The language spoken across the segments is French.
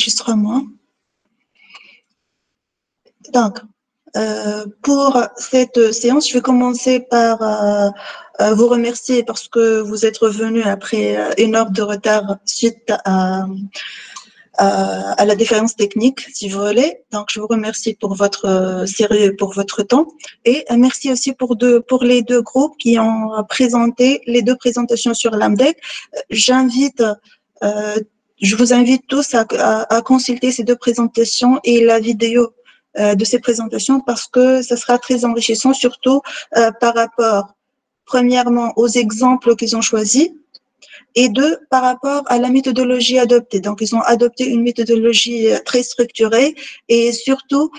enregistrement. Donc, pour cette séance, je vais commencer par vous remercier parce que vous êtes revenu après 1 heure de retard suite à la défaillance technique, si vous voulez. Donc, je vous remercie pour votre sérieux, pour votre temps. Et merci aussi pour les 2 groupes qui ont présenté les 2 présentations sur l'AMDEC. Je vous invite tous à consulter ces 2 présentations et la vidéo de ces présentations parce que ça sera très enrichissant, surtout par rapport, premièrement, aux exemples qu'ils ont choisis, et 2, par rapport à la méthodologie adoptée. Donc, ils ont adopté une méthodologie très structurée et surtout,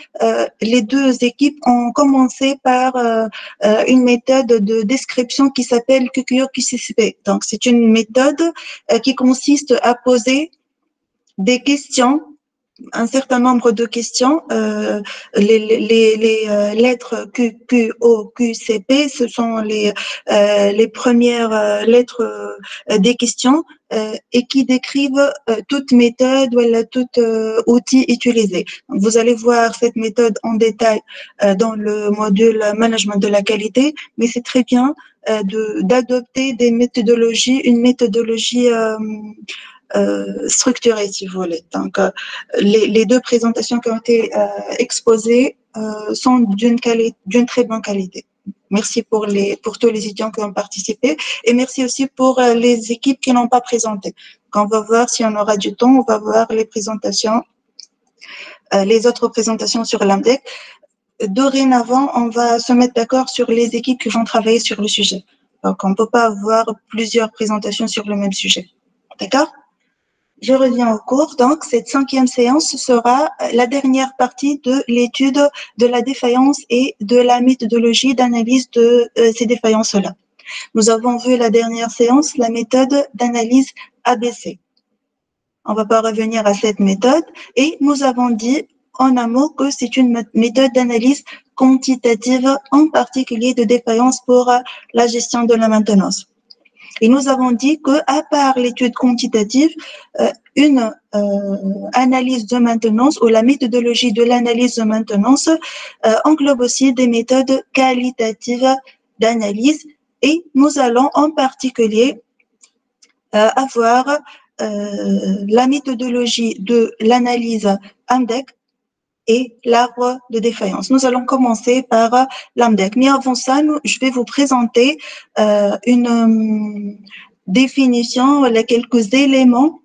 les 2 équipes ont commencé par une méthode de description qui s'appelle QQO-QCCP. Donc, c'est une méthode qui consiste à poser des questions, un certain nombre de questions. Les lettres Q, Q, O, Q, C, P, ce sont les premières lettres des questions et qui décrivent toute méthode ou tout outil utilisé. Donc, vous allez voir cette méthode en détail dans le module management de la qualité, mais c'est très bien d'adopter des méthodologies, une méthodologie structurée, si vous voulez. Donc, les 2 présentations qui ont été exposées sont d'une très bonne qualité. Merci pour tous les étudiants qui ont participé et merci aussi pour les équipes qui n'ont pas présenté. Donc, on va voir si on aura du temps, on va voir les présentations, les autres présentations sur l'AMDEC. Dorénavant, on va se mettre d'accord sur les équipes qui vont travailler sur le sujet. Donc, on ne peut pas avoir plusieurs présentations sur le même sujet. D'accord ? Je reviens au cours. Donc, cette 5e séance sera la dernière partie de l'étude de la défaillance et de la méthodologie d'analyse de ces défaillances-là. Nous avons vu la dernière séance, la méthode d'analyse ABC. On ne va pas revenir à cette méthode et nous avons dit en un mot que c'est une méthode d'analyse quantitative, en particulier de défaillance pour la gestion de la maintenance. Et nous avons dit qu'à part l'étude quantitative, une analyse de maintenance ou la méthodologie de l'analyse de maintenance englobe aussi des méthodes qualitatives d'analyse et nous allons en particulier avoir la méthodologie de l'analyse AMDEC et l'arbre de défaillance. Nous allons commencer par l'AMDEC. Mais avant ça, je vais vous présenter une définition, quelques éléments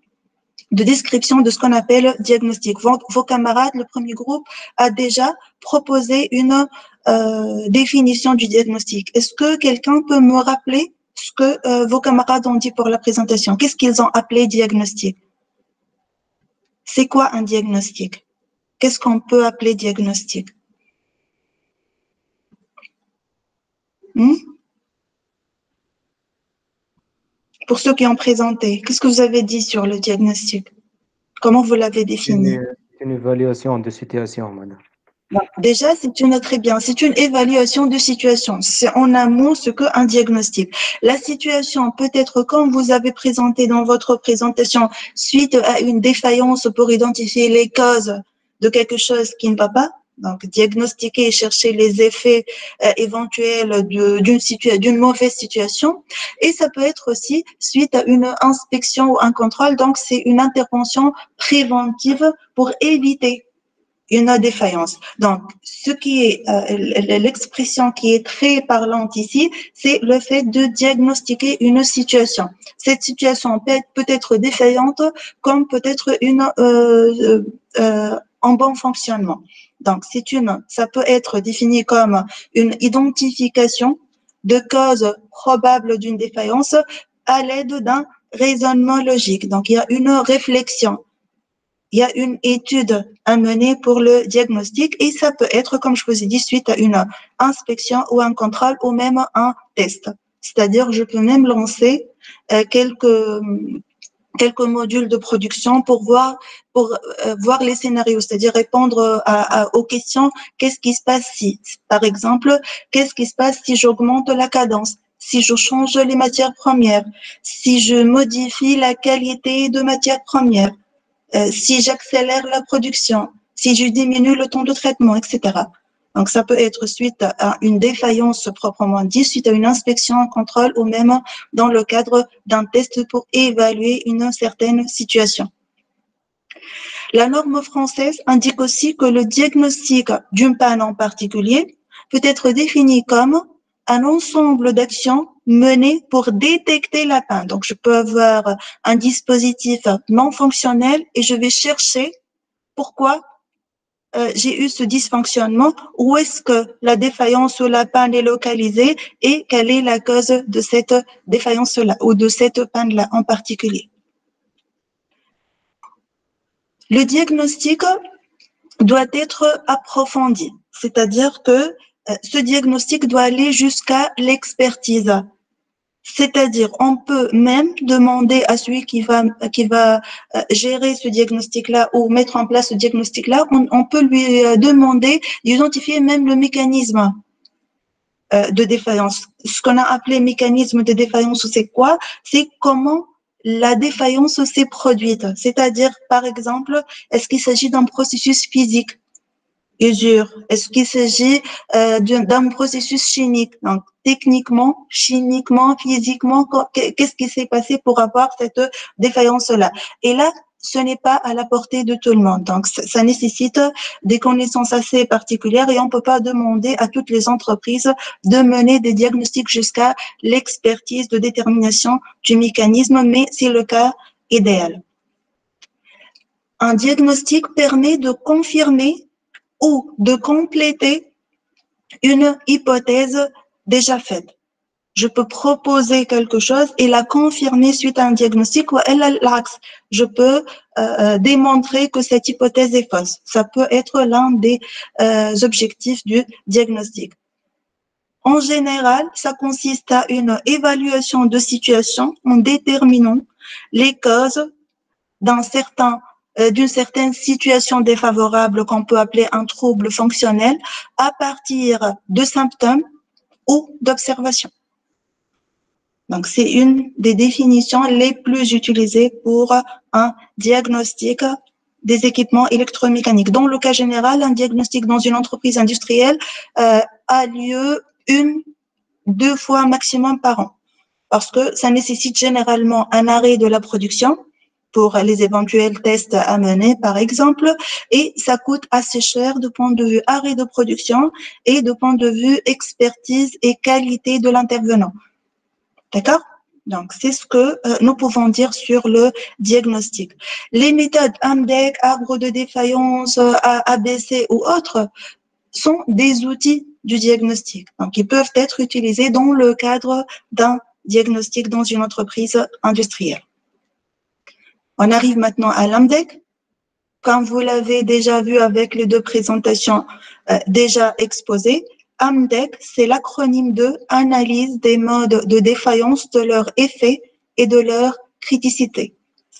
de description de ce qu'on appelle diagnostic. Vos camarades, le premier groupe, a déjà proposé une définition du diagnostic. Est-ce que quelqu'un peut me rappeler ce que vos camarades ont dit pour la présentation? Qu'est-ce qu'ils ont appelé diagnostic? C'est quoi un diagnostic? Qu'est-ce qu'on peut appeler diagnostic? Pour ceux qui ont présenté, qu'est-ce que vous avez dit sur le diagnostic? Comment vous l'avez défini? Une évaluation de situation, madame. Bon, déjà, très bien. C'est une évaluation de situation. C'est en un mot ce qu'un diagnostic. La situation peut être comme vous avez présenté dans votre présentation suite à une défaillance pour identifier les causes de quelque chose qui ne va pas. Donc, diagnostiquer et chercher les effets éventuels d'une mauvaise situation. Et ça peut être aussi suite à une inspection ou un contrôle. Donc, c'est une intervention préventive pour éviter une défaillance. Donc, ce qui est l'expression qui est très parlante ici, c'est le fait de diagnostiquer une situation. Cette situation peut être défaillante comme peut être en bon fonctionnement. Donc, ça peut être défini comme une identification de causes probables d'une défaillance à l'aide d'un raisonnement logique. Donc, il y a une réflexion. Il y a une étude à mener pour le diagnostic et ça peut être, comme je vous ai dit, suite à une inspection ou un contrôle ou même un test. C'est-à-dire, je peux même lancer quelques modules de production pour voir les scénarios, c'est-à-dire répondre aux questions. Qu'est-ce qui se passe si, par exemple, qu'est-ce qui se passe si j'augmente la cadence, si je change les matières premières, si je modifie la qualité de matières premières? si j'accélère la production, si je diminue le temps de traitement, etc. Donc, ça peut être suite à une défaillance proprement dit, suite à une inspection, un contrôle ou même dans le cadre d'un test pour évaluer une certaine situation. La norme française indique aussi que le diagnostic d'une panne en particulier peut être défini comme un ensemble d'actions menées pour détecter la panne. Donc, je peux avoir un dispositif non fonctionnel et je vais chercher pourquoi j'ai eu ce dysfonctionnement, où est-ce que la défaillance ou la panne est localisée et quelle est la cause de cette défaillance-là ou de cette panne-là en particulier. Le diagnostic doit être approfondi, c'est-à-dire que ce diagnostic doit aller jusqu'à l'expertise. C'est-à-dire, on peut même demander à celui qui va gérer ce diagnostic-là ou mettre en place ce diagnostic-là, on peut lui demander d'identifier même le mécanisme de défaillance. Ce qu'on a appelé mécanisme de défaillance, c'est quoi? C'est comment la défaillance s'est produite. C'est-à-dire, par exemple, est-ce qu'il s'agit d'un processus physique? Usure. Est-ce qu'il s'agit d'un processus chimique? Donc, techniquement, chimiquement, physiquement, qu'est-ce qui s'est passé pour avoir cette défaillance-là? Et là, ce n'est pas à la portée de tout le monde. Donc, ça nécessite des connaissances assez particulières et on ne peut pas demander à toutes les entreprises de mener des diagnostics jusqu'à l'expertise de détermination du mécanisme, mais c'est le cas idéal. Un diagnostic permet de confirmer ou de compléter une hypothèse déjà faite. Je peux proposer quelque chose et la confirmer suite à un diagnostic ou l'axe. Je peux démontrer que cette hypothèse est fausse. Ça peut être l'un des objectifs du diagnostic. En général, ça consiste à une évaluation de situation en déterminant les causes d'une certaine situation défavorable qu'on peut appeler un trouble fonctionnel à partir de symptômes ou d'observations. Donc, c'est une des définitions les plus utilisées pour un diagnostic des équipements électromécaniques. Dans le cas général, un diagnostic dans une entreprise industrielle a lieu 1-2 fois maximum par an, parce que ça nécessite généralement un arrêt de la production pour les éventuels tests à mener, par exemple, et ça coûte assez cher de point de vue arrêt de production et de point de vue expertise et qualité de l'intervenant. D'accord? Donc, c'est ce que nous pouvons dire sur le diagnostic. Les méthodes AMDEC, arbre de défaillance, ABC ou autres sont des outils du diagnostic. Donc, ils peuvent être utilisés dans le cadre d'un diagnostic dans une entreprise industrielle. On arrive maintenant à l'AMDEC. Comme vous l'avez déjà vu avec les deux présentations déjà exposées, AMDEC, c'est l'acronyme de Analyse des modes de défaillance, de leurs effets et de leur criticité.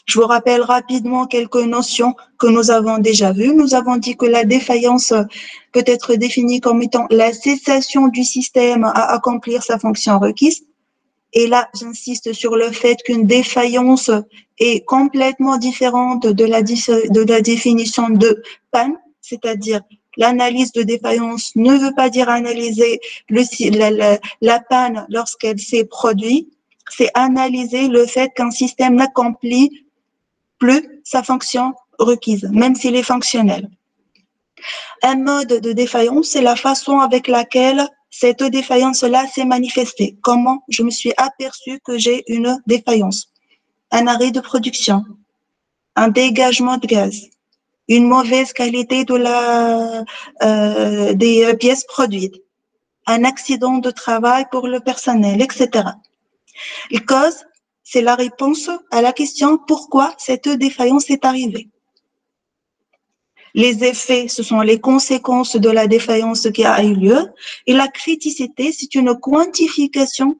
Je vous rappelle rapidement quelques notions que nous avons déjà vues. Nous avons dit que la défaillance peut être définie comme étant la cessation du système à accomplir sa fonction requise. Et là, j'insiste sur le fait qu'une défaillance est complètement différente de la définition de panne, c'est-à-dire l'analyse de défaillance ne veut pas dire analyser la panne lorsqu'elle s'est produite, c'est analyser le fait qu'un système n'accomplit plus sa fonction requise, même s'il est fonctionnel. Un mode de défaillance, c'est la façon avec laquelle cette défaillance-là s'est manifestée. Comment je me suis aperçu que j'ai une défaillance? Un arrêt de production, un dégagement de gaz, une mauvaise qualité des pièces produites, un accident de travail pour le personnel, etc. Les causes, c'est la réponse à la question pourquoi cette défaillance est arrivée. Les effets, ce sont les conséquences de la défaillance qui a eu lieu. Et la criticité, c'est une quantification,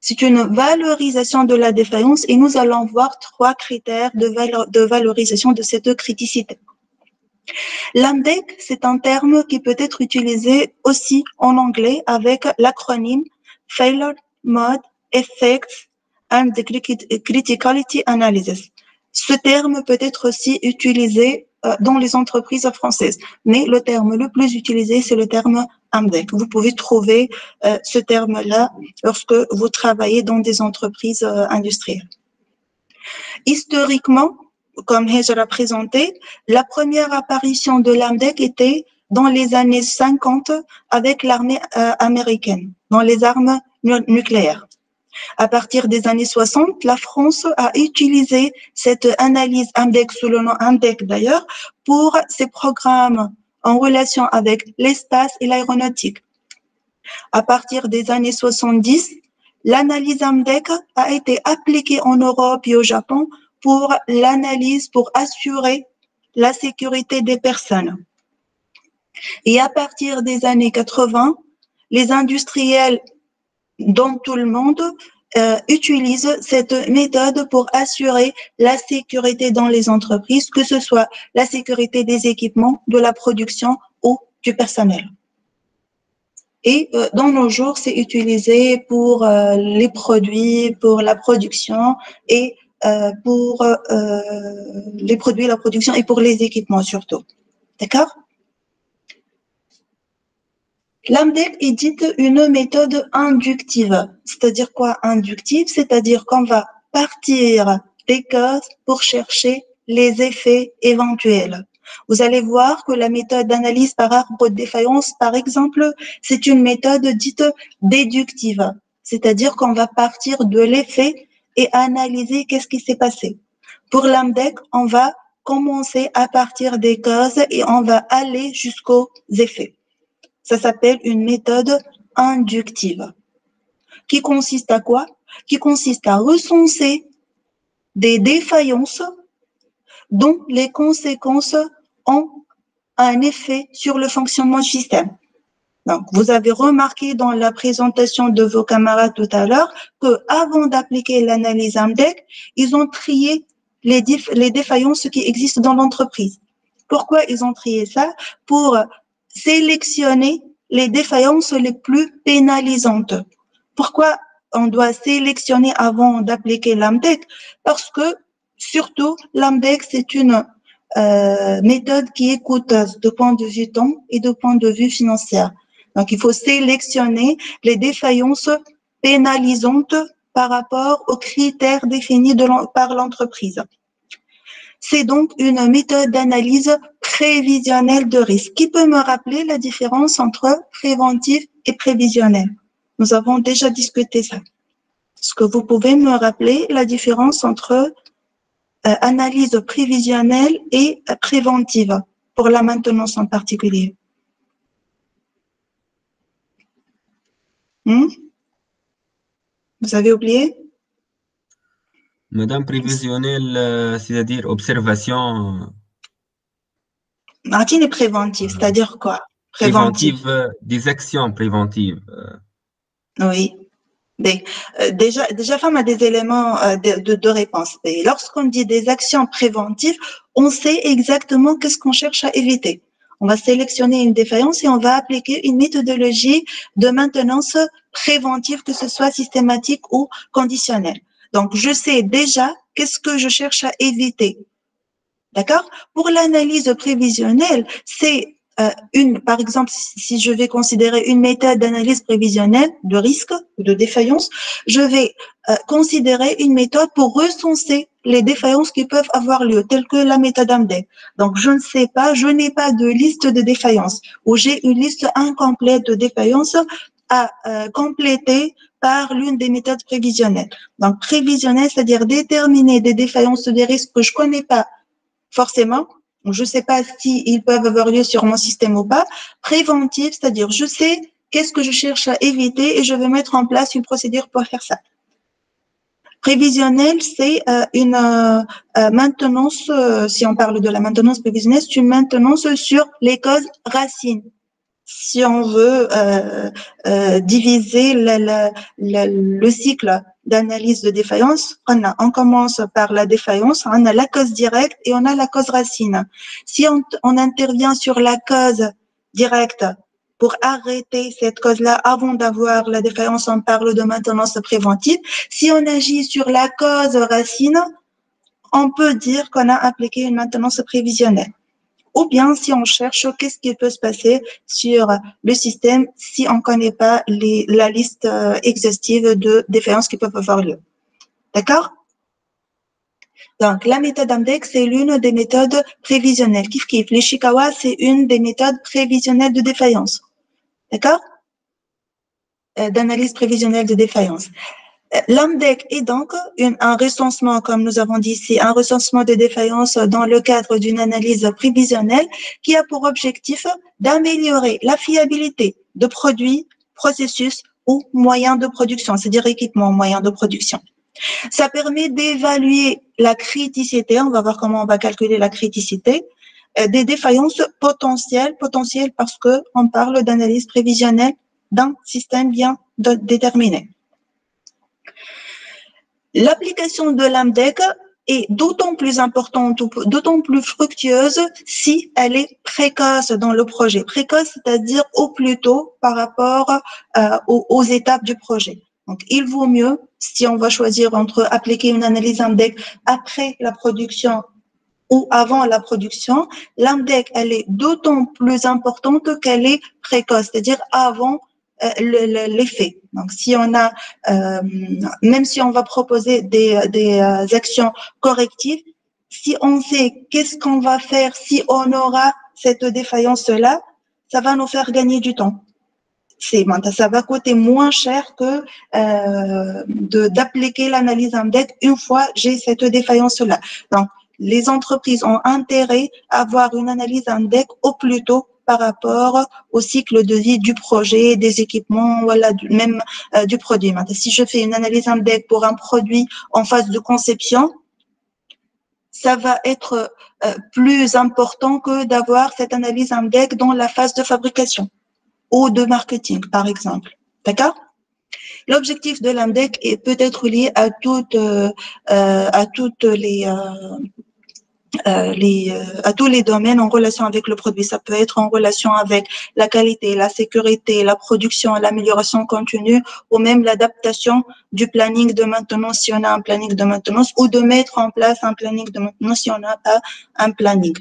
c'est une valorisation de la défaillance. Et nous allons voir 3 critères de valorisation de cette criticité. L'AMDEC, c'est un terme qui peut être utilisé aussi en anglais avec l'acronyme Failure Mode Effects and Criticality Analysis. Ce terme peut être aussi utilisé dans les entreprises françaises, mais le terme le plus utilisé, c'est le terme AMDEC. Vous pouvez trouver ce terme-là lorsque vous travaillez dans des entreprises industrielles. Historiquement, comme Hej l'a présenté, la première apparition de l'AMDEC était dans les années 50 avec l'armée américaine, dans les armes nucléaires. À partir des années 60, la France a utilisé cette analyse AMDEC, sous le nom AMDEC d'ailleurs, pour ses programmes en relation avec l'espace et l'aéronautique. À partir des années 70, l'analyse AMDEC a été appliquée en Europe et au Japon pour l'analyse, pour assurer la sécurité des personnes. Et à partir des années 80, les industriels dans tout le monde utilisent cette méthode pour assurer la sécurité dans les entreprises, que ce soit la sécurité des équipements, de la production ou du personnel. Et dans nos jours, c'est utilisé pour les produits, pour la production et pour les produits, la production et pour les équipements surtout. D'accord? L'AMDEC est dite une méthode inductive. C'est-à-dire quoi inductive? C'est-à-dire qu'on va partir des causes pour chercher les effets éventuels. Vous allez voir que la méthode d'analyse par arbre de défaillance, par exemple, c'est une méthode dite déductive. C'est-à-dire qu'on va partir de l'effet et analyser qu'est-ce qui s'est passé. Pour l'AMDEC, on va commencer à partir des causes et on va aller jusqu'aux effets. Ça s'appelle une méthode inductive. Qui consiste à quoi? Qui consiste à recenser des défaillances dont les conséquences ont un effet sur le fonctionnement du système. Donc, vous avez remarqué dans la présentation de vos camarades tout à l'heure que avant d'appliquer l'analyse AMDEC, ils ont trié les défaillances qui existent dans l'entreprise. Pourquoi ils ont trié ça? Pour sélectionner les défaillances les plus pénalisantes. Pourquoi on doit sélectionner avant d'appliquer l'AMDEC? Parce que, surtout, l'AMDEC, c'est une méthode qui est coûteuse de point de vue temps et de point de vue financier. Donc, il faut sélectionner les défaillances pénalisantes par rapport aux critères définis par l'entreprise. C'est donc une méthode d'analyse prévisionnelle de risque. Qui peut me rappeler la différence entre préventif et prévisionnel? Nous avons déjà discuté ça. Est-ce que vous pouvez me rappeler la différence entre analyse prévisionnelle et préventive pour la maintenance en particulier? Vous avez oublié? Madame, prévisionnelle, c'est-à-dire observation. Martine est préventive, c'est-à-dire quoi? Préventive, des actions préventives. Oui. Déjà, femme a des éléments de réponse. Et lorsqu'on dit des actions préventives, on sait exactement qu'est-ce qu'on cherche à éviter. On va sélectionner une défaillance et on va appliquer une méthodologie de maintenance préventive, que ce soit systématique ou conditionnelle. Donc, je sais déjà qu'est-ce que je cherche à éviter. D'accord? Pour l'analyse prévisionnelle, c'est par exemple, si je vais considérer une méthode d'analyse prévisionnelle de risque ou de défaillance, je vais considérer une méthode pour recenser les défaillances qui peuvent avoir lieu, telles que la méthode AMDEC. Donc, je ne sais pas, je n'ai pas de liste de défaillances ou j'ai une liste incomplète de défaillances à compléter par l'une des méthodes prévisionnelles. Donc, prévisionnelle, c'est-à-dire déterminer des défaillances, des risques que je connais pas forcément, je ne sais pas s'ils peuvent avoir lieu sur mon système ou pas. Préventive, c'est-à-dire je sais qu'est-ce que je cherche à éviter et je vais mettre en place une procédure pour faire ça. Prévisionnelle, c'est une maintenance, si on parle de la maintenance prévisionnelle, c'est une maintenance sur les causes racines. Si on veut diviser le cycle d'analyse de défaillance, on commence par la défaillance, on a la cause directe et on a la cause racine. Si on intervient sur la cause directe pour arrêter cette cause-là avant d'avoir la défaillance, on parle de maintenance préventive. Si on agit sur la cause racine, on peut dire qu'on a appliqué une maintenance prévisionnelle. Ou bien si on cherche qu'est-ce qui peut se passer sur le système si on ne connaît pas la liste exhaustive de défaillances qui peuvent avoir lieu. D'accord? Donc, la méthode AMDEC, c'est l'une des méthodes prévisionnelles. Kif kif. L'Ishikawa, c'est une des méthodes prévisionnelles de défaillance. D'accord? D'analyse prévisionnelle de défaillance. L'AMDEC est donc un recensement, comme nous avons dit ici, un recensement de défaillances dans le cadre d'une analyse prévisionnelle qui a pour objectif d'améliorer la fiabilité de produits, processus ou moyens de production, c'est-à-dire équipements, moyens de production. Ça permet d'évaluer la criticité, on va voir comment on va calculer la criticité, des défaillances potentielles parce qu'on parle d'analyse prévisionnelle d'un système bien déterminé. L'application de l'AMDEC est d'autant plus importante, d'autant plus fructueuse si elle est précoce dans le projet. Précoce, c'est-à-dire au plus tôt par rapport aux étapes du projet. Donc, il vaut mieux, si on va choisir entre appliquer une analyse AMDEC après la production ou avant la production, l'AMDEC, elle est d'autant plus importante qu'elle est précoce, c'est-à-dire avant l'effet. Donc, si on a, même si on va proposer des actions correctives, si on sait qu'est-ce qu'on va faire si on aura cette défaillance-là, ça va nous faire gagner du temps. Ça va coûter moins cher que d'appliquer l'analyse AMDEC une fois j'ai cette défaillance-là. Donc, les entreprises ont intérêt à avoir une analyse AMDEC au plus tôt par rapport au cycle de vie du projet, des équipements, voilà, même du produit. Maintenant, si je fais une analyse AMDEC pour un produit en phase de conception, ça va être plus important que d'avoir cette analyse AMDEC dans la phase de fabrication ou de marketing, par exemple. D'accord? L'objectif de l'AMDEC peut être lié à toutes à tous les domaines en relation avec le produit. Ça peut être en relation avec la qualité, la sécurité, la production, l'amélioration continue ou même l'adaptation du planning de maintenance si on a un planning de maintenance ou de mettre en place un planning de maintenance si on n'a pas un planning.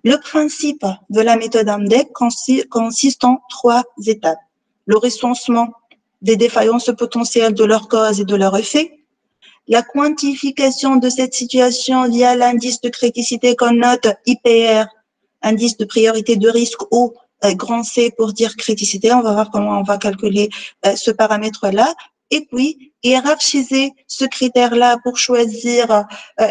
Le principe de la méthode AMDEC consiste en 3 étapes. Le recensement des défaillances potentielles de leurs causes et de leurs effets, la quantification de cette situation via l'indice de criticité qu'on note IPR, indice de priorité de risque ou grand C pour dire criticité. On va voir comment on va calculer ce paramètre-là. Et puis, hiérarchiser ce critère-là pour choisir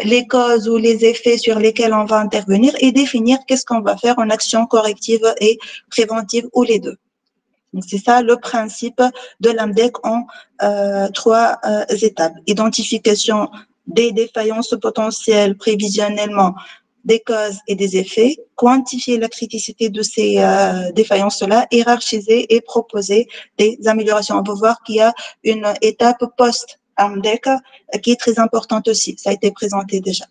les causes ou les effets sur lesquels on va intervenir et définir qu'est-ce qu'on va faire en action corrective et préventive ou les deux. Donc, c'est ça le principe de l'AMDEC en 3 étapes. Identification des défaillances potentielles prévisionnellement, des causes et des effets, quantifier la criticité de ces défaillances-là, hiérarchiser et proposer des améliorations. On peut voir qu'il y a une étape post-AMDEC qui est très importante aussi. Ça a été présenté déjà.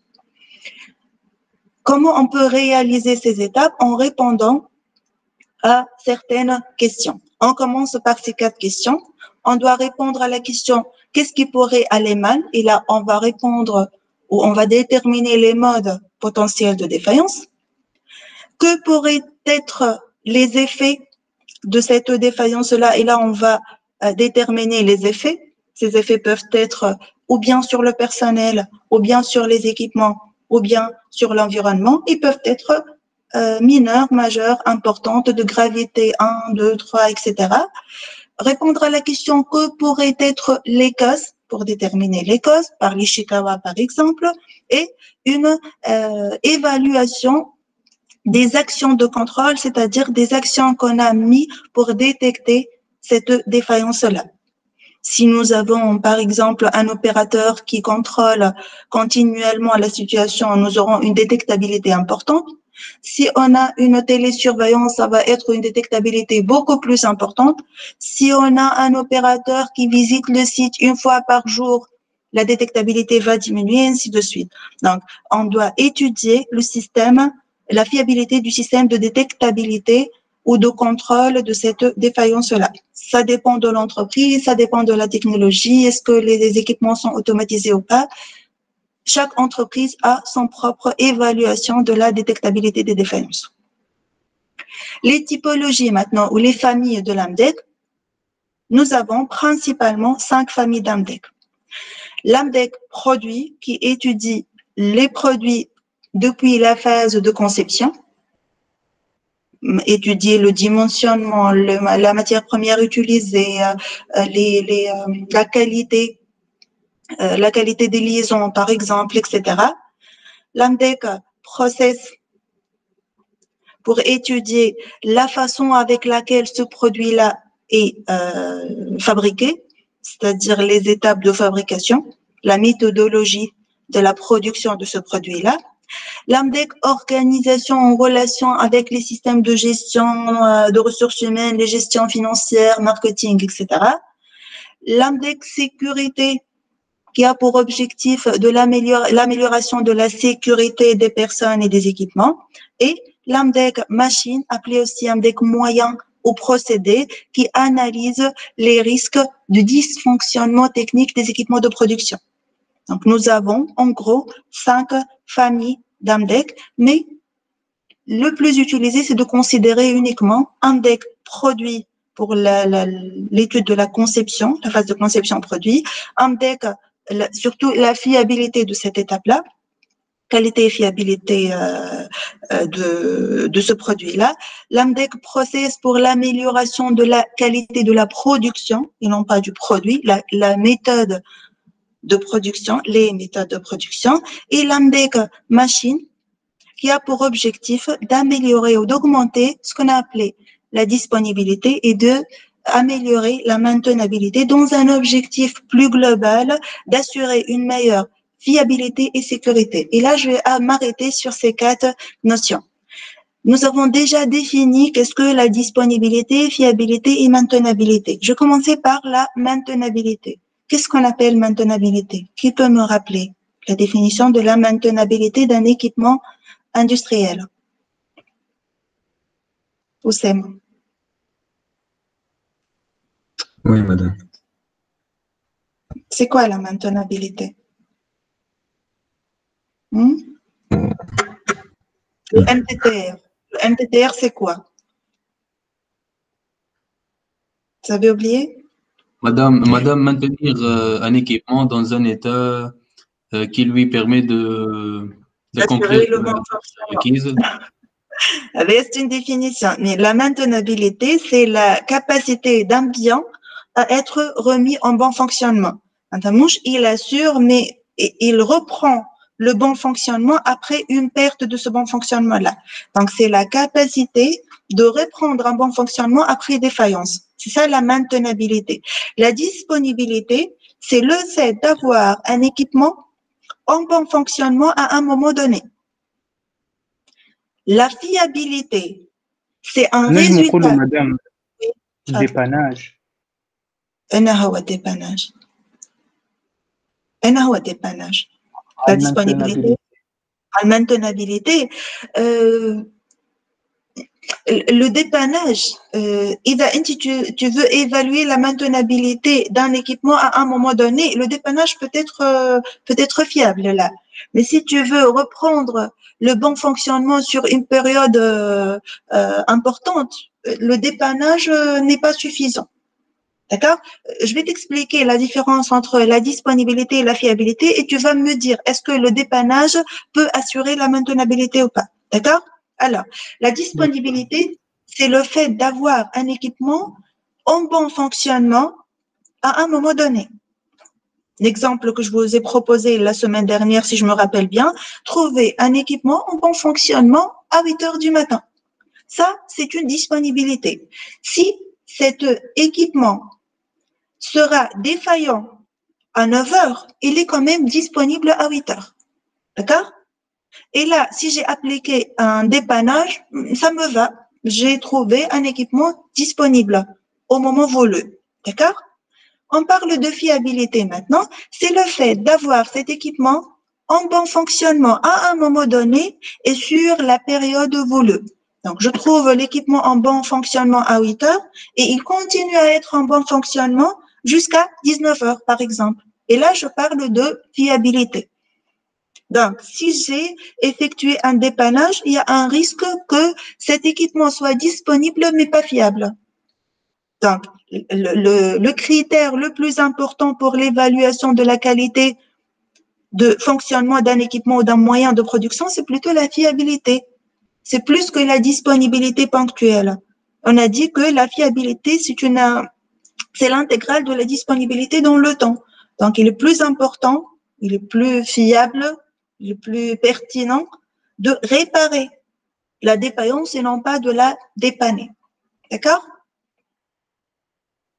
Comment on peut réaliser ces étapes? En répondant à certaines questions. On commence par ces 4 questions. On doit répondre à la question « Qu'est-ce qui pourrait aller mal ?» Et là, on va répondre ou on va déterminer les modes potentiels de défaillance. Que pourraient être les effets de cette défaillance-là? Et là, on va déterminer les effets. Ces effets peuvent être ou bien sur le personnel, ou bien sur les équipements, ou bien sur l'environnement. Ils peuvent être mineures, majeures, importantes, de gravité 1, 2, 3, etc. Répondre à la question que pourraient être les causes, pour déterminer les causes, par l'Ishikawa par exemple, et une évaluation des actions de contrôle, c'est-à-dire des actions qu'on a mis pour détecter cette défaillance-là. Si nous avons, par exemple, un opérateur qui contrôle continuellement la situation, nous aurons une détectabilité importante. Si on a une télésurveillance, ça va être une détectabilité beaucoup plus importante. Si on a un opérateur qui visite le site une fois par jour, la détectabilité va diminuer, ainsi de suite. Donc, on doit étudier le système, la fiabilité du système de détectabilité ou de contrôle de cette défaillance-là. Ça dépend de l'entreprise, ça dépend de la technologie, est-ce que les équipements sont automatisés ou pas. chaque entreprise a son propre évaluation de la détectabilité des défaillances. Les typologies maintenant, ou les familles de l'AMDEC, nous avons principalement 5 familles d'AMDEC. L'AMDEC produit, qui étudie les produits depuis la phase de conception, étudier le dimensionnement, la matière première utilisée, la qualité des liaisons, par exemple, etc. L'AMDEC processe pour étudier la façon avec laquelle ce produit-là est fabriqué, c'est-à-dire les étapes de fabrication, la méthodologie de la production de ce produit-là. L'AMDEC, organisation en relation avec les systèmes de gestion de ressources humaines, les gestions financières, marketing, etc. L'AMDEC, sécurité, qui a pour objectif de l'amélioration de la sécurité des personnes et des équipements. Et l'AMDEC machine, appelé aussi AMDEC moyen ou procédé, qui analyse les risques de dysfonctionnement technique des équipements de production. Donc, nous avons en gros 5 familles d'AMDEC, mais le plus utilisé, c'est de considérer uniquement AMDEC produit pour l'étude de la conception, la phase de conception produit, AMDEC, surtout la fiabilité de cette étape-là, qualité et fiabilité de ce produit-là. L'AMDEC process pour l'amélioration de la qualité de la production, et non pas du produit, la méthode de production, les méthodes de production, et l'AMDEC machine, qui a pour objectif d'améliorer ou d'augmenter ce qu'on a appelé la disponibilité et de améliorer la maintenabilité dans un objectif plus global d'assurer une meilleure fiabilité et sécurité. Et là, je vais m'arrêter sur ces 4 notions. Nous avons déjà défini qu'est-ce que la disponibilité, fiabilité et maintenabilité. Je commençais par la maintenabilité. Qu'est-ce qu'on appelle maintenabilité? Qui peut me rappeler la définition de la maintenabilité d'un équipement industriel? Oussem. Oui, madame. C'est quoi la maintenabilité? Le MTTR. Le MTTR, c'est quoi? Vous avez oublié? Madame, maintenir un équipement dans un état qui lui permet de conclure le bon requise. C'est une définition, mais la maintenabilité, c'est la capacité d'un bien à être remis en bon fonctionnement. Il assure, mais il reprend le bon fonctionnement après une perte de ce bon fonctionnement-là. Donc, c'est la capacité de reprendre un bon fonctionnement après défaillance. C'est ça la maintenabilité. La disponibilité, c'est le fait d'avoir un équipement en bon fonctionnement à un moment donné. La fiabilité, c'est un résultat. Madame, dépannage. dépannage. La disponibilité, la maintenabilité. Le dépannage, tu veux évaluer la maintenabilité d'un équipement à un moment donné, le dépannage peut être fiable là. Mais si tu veux reprendre le bon fonctionnement sur une période importante, le dépannage n'est pas suffisant. D'accord? Je vais t'expliquer la différence entre la disponibilité et la fiabilité et tu vas me dire est-ce que le dépannage peut assurer la maintenabilité ou pas. D'accord? Alors, la disponibilité, c'est le fait d'avoir un équipement en bon fonctionnement à un moment donné. L'exemple que je vous ai proposé la semaine dernière, si je me rappelle bien, trouver un équipement en bon fonctionnement à 8 heures du matin. Ça, c'est une disponibilité. Si cet équipement sera défaillant à 9 heures, il est quand même disponible à 8 heures. D'accord? Et là, si j'ai appliqué un dépannage, ça me va. J'ai trouvé un équipement disponible au moment voulu. D'accord? On parle de fiabilité maintenant. C'est le fait d'avoir cet équipement en bon fonctionnement à un moment donné et sur la période voulue. Donc, je trouve l'équipement en bon fonctionnement à 8 heures et il continue à être en bon fonctionnement jusqu'à 19 heures, par exemple. Et là, je parle de fiabilité. Donc, si j'ai effectué un dépannage, il y a un risque que cet équipement soit disponible mais pas fiable. Donc, le critère le plus important pour l'évaluation de la qualité de fonctionnement d'un équipement ou d'un moyen de production, c'est plutôt la fiabilité. C'est plus que la disponibilité ponctuelle. On a dit que la fiabilité, c'est l'intégrale de la disponibilité dans le temps. Donc, il est plus important, il est plus fiable, il est plus pertinent de réparer la défaillance et non pas de la dépanner. D'accord?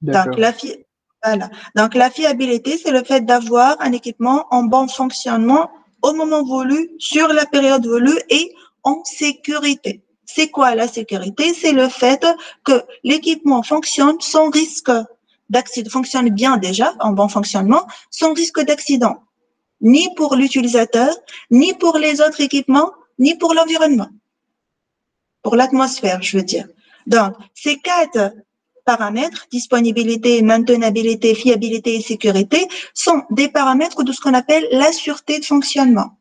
Donc, voilà. Donc, la fiabilité, c'est le fait d'avoir un équipement en bon fonctionnement au moment voulu, sur la période voulue et en sécurité. C'est quoi la sécurité? C'est le fait que l'équipement fonctionne sans risque d'accident, fonctionne bien déjà, en bon fonctionnement, sans risque d'accident, ni pour l'utilisateur, ni pour les autres équipements, ni pour l'environnement, pour l'atmosphère, je veux dire. Donc, ces 4 paramètres, disponibilité, maintenabilité, fiabilité et sécurité, sont des paramètres de ce qu'on appelle la sûreté de fonctionnement.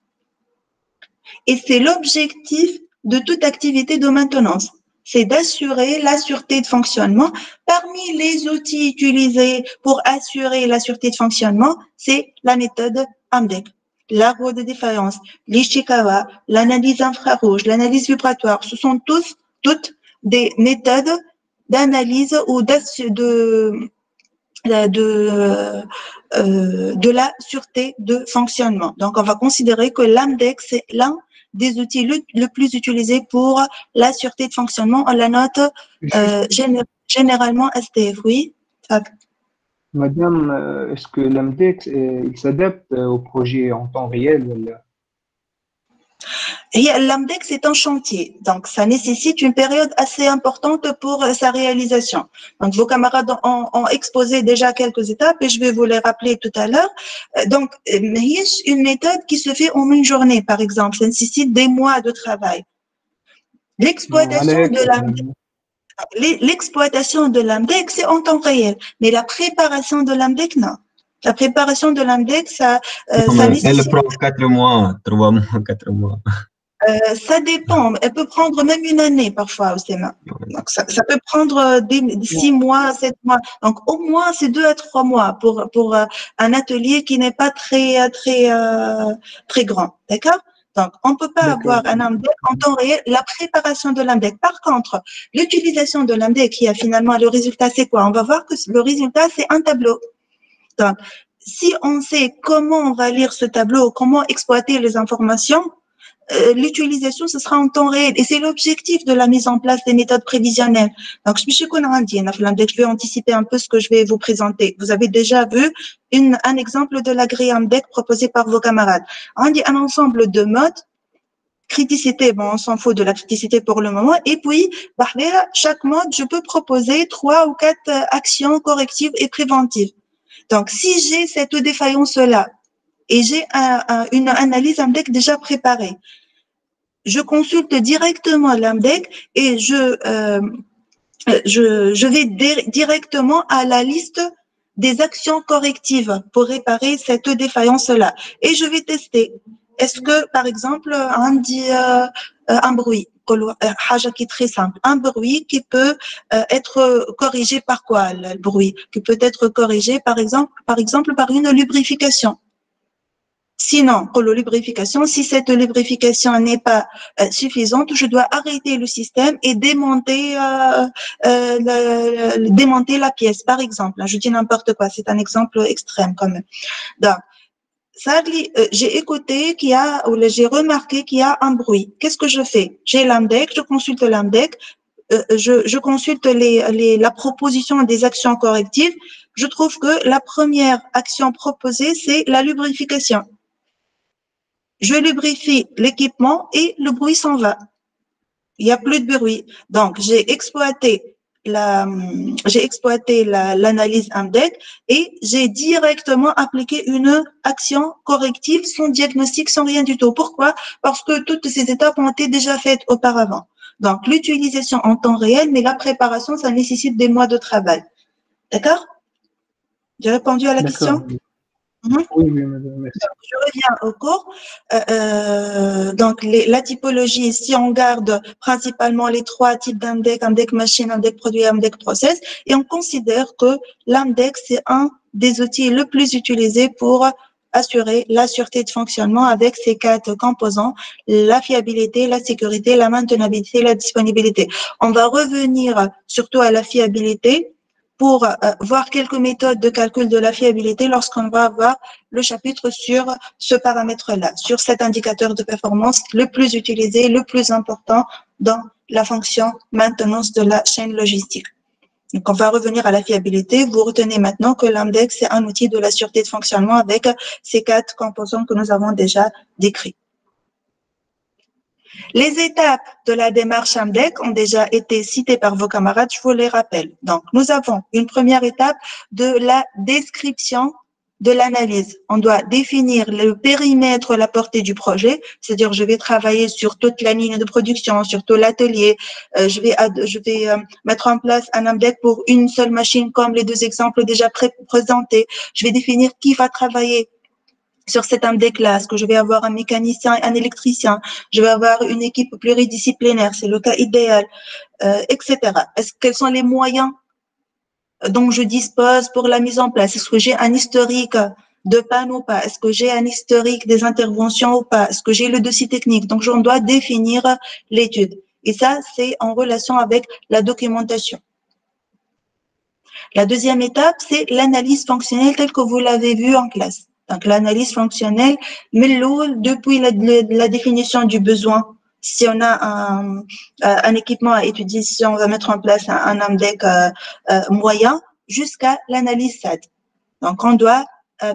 Et c'est l'objectif de toute activité de maintenance. C'est d'assurer la sûreté de fonctionnement. Parmi les outils utilisés pour assurer la sûreté de fonctionnement, c'est la méthode AMDEC, l'arbre de défaillance, l'Ishikawa, l'analyse infrarouge, l'analyse vibratoire. Ce sont toutes des méthodes d'analyse ou de la sûreté de fonctionnement. Donc, on va considérer que l'AMDEC, c'est l'un des outils le plus utilisés pour la sûreté de fonctionnement. On la note généralement STF. Oui. Madame, est-ce que l'AMDEC il s'adapte au projet en temps réel ou là? L'AMDEC, c'est un chantier, donc ça nécessite une période assez importante pour sa réalisation. Donc, vos camarades ont exposé déjà quelques étapes et je vais vous les rappeler tout à l'heure. Donc, il y a une méthode qui se fait en une journée, par exemple. Ça nécessite des mois de travail. L'exploitation de l'AMDEC, c'est en temps réel, mais la préparation de l'AMDEC, non. La préparation de l'AMDEC, ça nécessite… Elle prend 4 mois, 3 mois, 4 mois. Ça dépend. Elle peut prendre même une année parfois au SEMA. Donc, ça peut prendre 6 mois, 7 mois. Donc, au moins, c'est 2 à 3 mois pour un atelier qui n'est pas très grand. D'accord? Donc, on ne peut pas avoir un AMDEC en temps réel, la préparation de l'AMDEC. Par contre, l'utilisation de l'AMDEC qui a finalement le résultat, c'est quoi? On va voir que le résultat, c'est un tableau. Donc, si on sait comment on va lire ce tableau, comment exploiter les informations, l'utilisation, ce sera en temps réel. Et c'est l'objectif de la mise en place des méthodes prévisionnelles. Donc, je vais anticiper un peu ce que je vais vous présenter. Vous avez déjà vu un exemple de la grille AMDEC proposée par vos camarades. On dit un ensemble de modes. Criticité, bon, on s'en fout de la criticité pour le moment. Et puis, chaque mode, je peux proposer 3 ou 4 actions correctives et préventives. Donc, si j'ai cette défaillance-là, et j'ai une analyse AMDEC déjà préparée, je consulte directement l'AMDEC et je vais directement à la liste des actions correctives pour réparer cette défaillance-là. Et je vais tester. Est-ce que, par exemple, on dit un bruit, qui est très simple, un bruit qui peut être corrigé par quoi, le bruit? Qui peut être corrigé, par exemple, par une lubrification. Sinon, pour la lubrification, si cette lubrification n'est pas suffisante, je dois arrêter le système et démonter la pièce, par exemple. Je dis n'importe quoi, c'est un exemple extrême quand même. Donc, ça, j'ai écouté j'ai remarqué qu'il y a un bruit. Qu'est-ce que je fais? J'ai l'AMDEC, je consulte l'AMDEC, je consulte la proposition des actions correctives. Je trouve que la première action proposée, c'est la lubrification. Je lubrifie l'équipement et le bruit s'en va. Il n'y a plus de bruit. Donc, j'ai exploité l'analyse AMDEC et j'ai directement appliqué une action corrective sans diagnostic, sans rien du tout. Pourquoi? Parce que toutes ces étapes ont été déjà faites auparavant. Donc, l'utilisation en temps réel, mais la préparation, ça nécessite des mois de travail. D'accord? J'ai répondu à la question? Oui, oui, madame, merci. Je reviens au cours. Donc, la typologie, si on garde principalement les trois types d'AMDEC, AMDEC machine, AMDEC produit, AMDEC process, et on considère que l'AMDEC, c'est un des outils le plus utilisés pour assurer la sûreté de fonctionnement avec ces quatre composants, la fiabilité, la sécurité, la maintenabilité, la disponibilité. On va revenir surtout à la fiabilité pour voir quelques méthodes de calcul de la fiabilité lorsqu'on va avoir le chapitre sur ce paramètre-là, sur cet indicateur de performance le plus utilisé, le plus important dans la fonction maintenance de la chaîne logistique. Donc, on va revenir à la fiabilité. Vous retenez maintenant que l'AMDEC, c'est un outil de la sûreté de fonctionnement avec ces quatre composants que nous avons déjà décrits. Les étapes de la démarche AMDEC ont déjà été citées par vos camarades, je vous les rappelle. Donc, nous avons une première étape de la description de l'analyse. On doit définir le périmètre, la portée du projet, c'est-à-dire je vais travailler sur toute la ligne de production, sur tout l'atelier, je vais mettre en place un AMDEC pour une seule machine comme les deux exemples déjà présentés. Je vais définir qui va travailler sur cet AMDEC-là. Est-ce que je vais avoir un mécanicien et un électricien? Je vais avoir une équipe pluridisciplinaire, c'est le cas idéal, etc. Quels sont les moyens dont je dispose pour la mise en place? Est-ce que j'ai un historique de panne ou pas? Est-ce que j'ai un historique des interventions ou pas? Est-ce que j'ai le dossier technique? Donc, on doit définir l'étude. Et ça, c'est en relation avec la documentation. La deuxième étape, c'est l'analyse fonctionnelle telle que vous l'avez vu en classe. Donc, l'analyse fonctionnelle, mais depuis la définition du besoin. Si on a un équipement à étudier, si on va mettre en place un AMDEC moyen, jusqu'à l'analyse SAD. Donc, on doit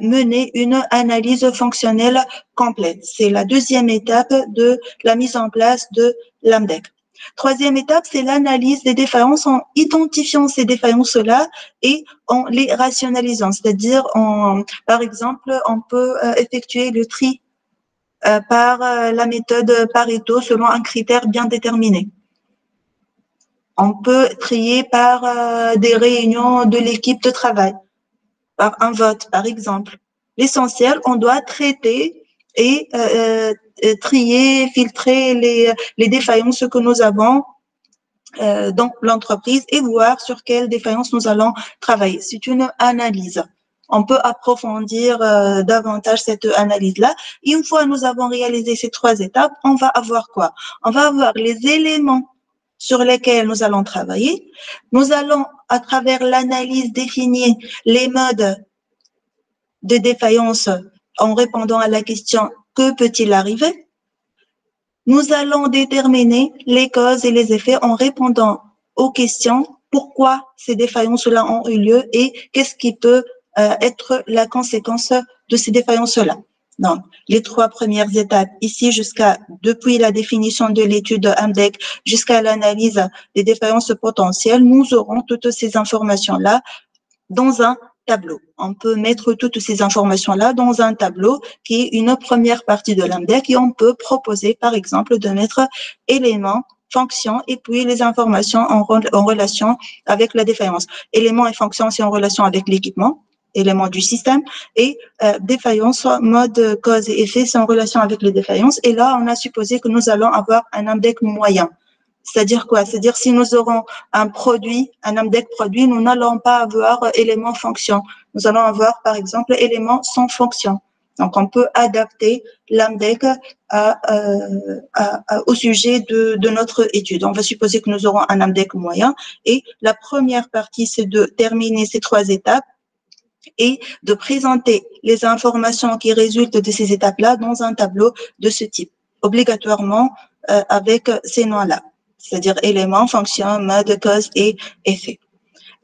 mener une analyse fonctionnelle complète. C'est la deuxième étape de la mise en place de l'AMDEC. Troisième étape, c'est l'analyse des défaillances en identifiant ces défaillances-là et en les rationalisant. C'est-à-dire, par exemple, on peut effectuer le tri par la méthode Pareto selon un critère bien déterminé. On peut trier par des réunions de l'équipe de travail, par un vote, par exemple. L'essentiel, on doit traiter et trier, filtrer les défaillances que nous avons dans l'entreprise et voir sur quelles défaillances nous allons travailler. C'est une analyse. On peut approfondir davantage cette analyse-là. Une fois nous avons réalisé ces trois étapes, on va avoir quoi? On va avoir les éléments sur lesquels nous allons travailler. Nous allons, à travers l'analyse, définir les modes de défaillance en répondant à la question « Que peut-il arriver ?» Nous allons déterminer les causes et les effets en répondant aux questions « Pourquoi ces défaillances-là ont eu lieu ?» et « Qu'est-ce qui peut être la conséquence de ces défaillances-là ?» Donc, les trois premières étapes ici depuis la définition de l'étude AMDEC jusqu'à l'analyse des défaillances potentielles, nous aurons toutes ces informations-là dans un tableau. On peut mettre toutes ces informations-là dans un tableau qui est une première partie de l'AMDEC et on peut proposer, par exemple, de mettre éléments, fonctions et puis les informations en relation avec la défaillance. Éléments et fonctions, c'est en relation avec l'équipement, éléments du système, et défaillance, mode, cause et effet, c'est en relation avec les défaillances. Et là, on a supposé que nous allons avoir un AMDEC moyen. C'est-à-dire quoi? C'est-à-dire si nous aurons un produit, un AMDEC produit, nous n'allons pas avoir éléments fonction. Nous allons avoir, par exemple, éléments sans fonction. Donc, on peut adapter l'AMDEC au sujet de notre étude. On va supposer que nous aurons un AMDEC moyen et la première partie, c'est de terminer ces trois étapes et de présenter les informations qui résultent de ces étapes-là dans un tableau de ce type, obligatoirement avec ces noms-là, c'est-à-dire éléments, fonctions, mode, cause et effet.